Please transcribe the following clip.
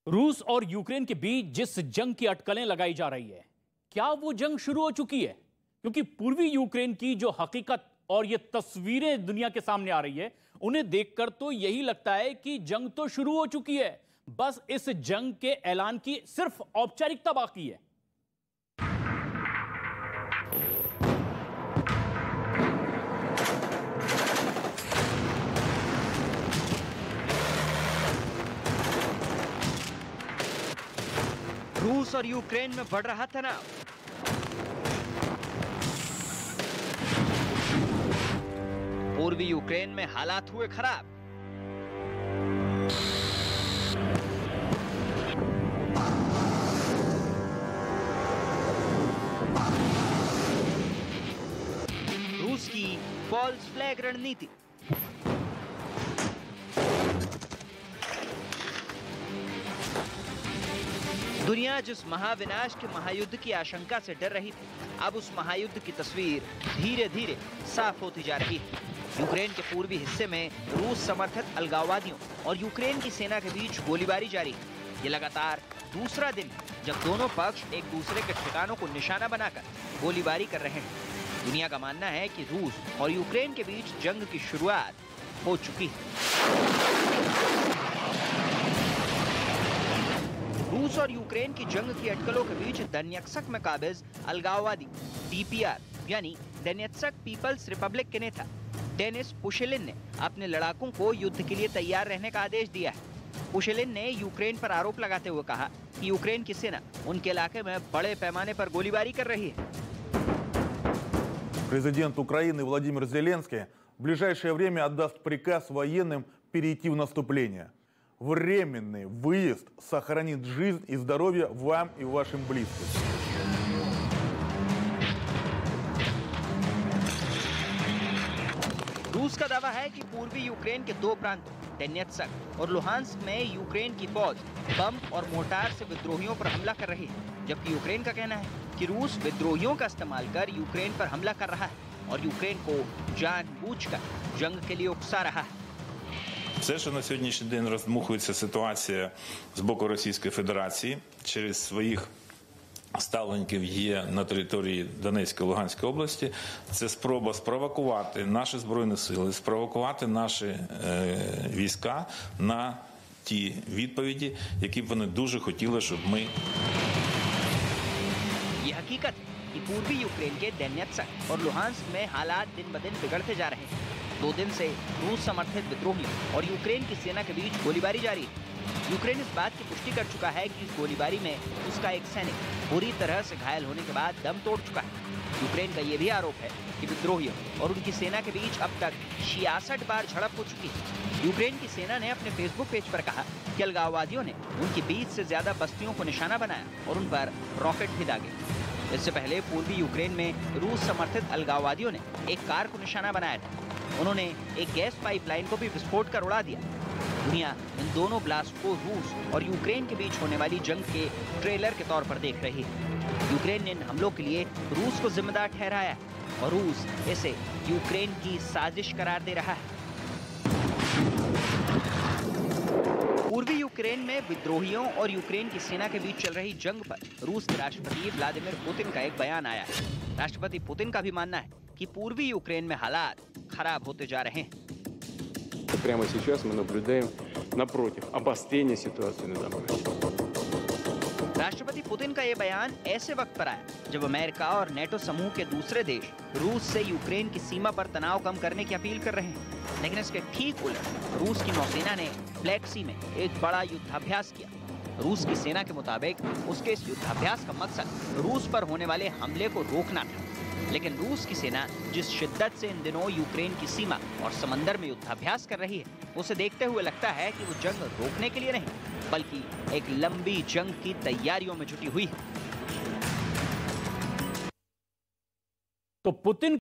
रूस और यूक्रेन के बीच जिस जंग की अटकलें लगाई जा रही है, क्या वो जंग शुरू हो चुकी है? क्योंकि पूर्वी यूक्रेन की जो हकीकत और ये तस्वीरें दुनिया के सामने आ रही है, उन्हें देखकर तो यही लगता है कि जंग तो शुरू हो चुकी है। बस इस जंग के ऐलान की सिर्फ औपचारिकता बाकी है। रूस और यूक्रेन में बढ़ रहा तनाव। पूर्वी यूक्रेन में हालात हुए खराब। रूस की फॉल्स फ्लैग रणनीति। दुनिया जिस महाविनाश के महायुद्ध की आशंका से डर रही थी, अब उस महायुद्ध की तस्वीर धीरे धीरे साफ होती जा रही है। यूक्रेन के पूर्वी हिस्से में रूस समर्थित अलगाववादियों और यूक्रेन की सेना के बीच गोलीबारी जारी है। ये लगातार दूसरा दिन जब दोनों पक्ष एक दूसरे के ठिकानों को निशाना बनाकर गोलीबारी कर रहे हैं। दुनिया का मानना है कि रूस और यूक्रेन के बीच जंग की शुरुआत हो चुकी है। रूस और यूक्रेन की जंग की अटकलों के बीच दोनेत्स्क में काबिज अलगाववादी डीपीआर यानी दोनेत्स्क पीपल्स रिपब्लिक के नेता डेनिस पुशिलिन ने अपने लड़ाकों को युद्ध के लिए तैयार रहने का आदेश दिया है। पुशिलिन ने यूक्रेन पर आरोप लगाते हुए कहा कि यूक्रेन की सेना उनके इलाके में बड़े पैमाने पर गोलीबारी कर रही है। Президент Украины Владимир Зеленский в ближайшее время отдаст приказ военным перейти в наступление. Временный выезд сохранит жизнь и здоровье вам и вашим близким. रूस का दावा है कि पूर्वी यूक्रेन के दो प्रांतों दोनेत्स्क और लुहांस्क में यूक्रेन की फौज बम और मोर्टार से विद्रोहियों पर हमला कर रही है, जबकि यूक्रेन का कहना है कि रूस विद्रोहियों का इस्तेमाल कर यूक्रेन पर हमला कर रहा है और यूक्रेन को जानबूझकर जंग के लिए उकसा रहा है। Це, що на сьогоднішній день роздмухується ситуація з боку Російської Федерації через своїх ставленників є на території Донецької і Луганської області, це спроба спровокувати наші Збройні Сили, спровокувати наші війська на ті відповіді, які б вони дуже хотіли, щоб ми... ये हकीकत है कि पूर्वी यूक्रेन के दोनेत्स्क और लुहांस्क में हालात दिन ब दिन बिगड़ते जा रहे हैं। 2 दिन से रूस समर्थित विद्रोहियों और यूक्रेन की सेना के बीच गोलीबारी जारी है। यूक्रेन इस बात की पुष्टि कर चुका है कि इस गोलीबारी में उसका एक सैनिक बुरी तरह से घायल होने के बाद दम तोड़ चुका है। यूक्रेन का यह भी आरोप है कि विद्रोहियों और उनकी सेना के बीच अब तक 66 बार झड़प हो चुकी है। यूक्रेन की सेना ने अपने फेसबुक पेज पर कहा कि अलगाववादियों ने उनकी 20 से ज्यादा बस्तियों को निशाना बनाया और उन पर रॉकेट भी दागे। इससे पहले पूर्वी यूक्रेन में रूस समर्थित अलगाववादियों ने एक कार को निशाना बनाया था। उन्होंने एक गैस पाइपलाइन को भी विस्फोट कर उड़ा दिया। दुनिया इन दोनों ब्लास्ट को रूस और यूक्रेन के बीच होने वाली जंग के ट्रेलर के तौर पर देख रही है। यूक्रेन ने इन हमलों के लिए रूस को जिम्मेदार ठहराया है और रूस इसे यूक्रेन की साजिश करार दे रहा है। पूर्वी यूक्रेन में विद्रोहियों और यूक्रेन की सेना के बीच चल रही जंग पर रूस के राष्ट्रपति व्लादिमीर पुतिन का एक बयान आया है। राष्ट्रपति पुतिन का भी मानना है कि पूर्वी यूक्रेन में हालात खराब होते जा रहे हैं। Прямо сейчас мы наблюдаем, напротив, обострение ситуации на Донбассе. राष्ट्रपति पुतिन का ये बयान ऐसे वक्त पर आया जब अमेरिका और नेटो समूह के दूसरे देश रूस से यूक्रेन की सीमा पर तनाव कम करने की अपील कर रहे हैं। लेकिन इसके ठीक उलट रूस की नौसेना ने ब्लैक सी में एक बड़ा युद्धाभ्यास किया। रूस की सेना के मुताबिक उसके इस युद्धाभ्यास का मकसद रूस पर होने वाले हमले को रोकना था। लेकिन रूस की सेना जिस शिद्दत से इन दिनों यूक्रेन की सीमा और समंदर में युद्धाभ्यास कर रही है, उसे देखते हुए लगता है कि वो जंग रोकने के लिए नहीं, बल्कि एक लंबी जंग की तैयारियों में जुटी हुई है। तो पुतिन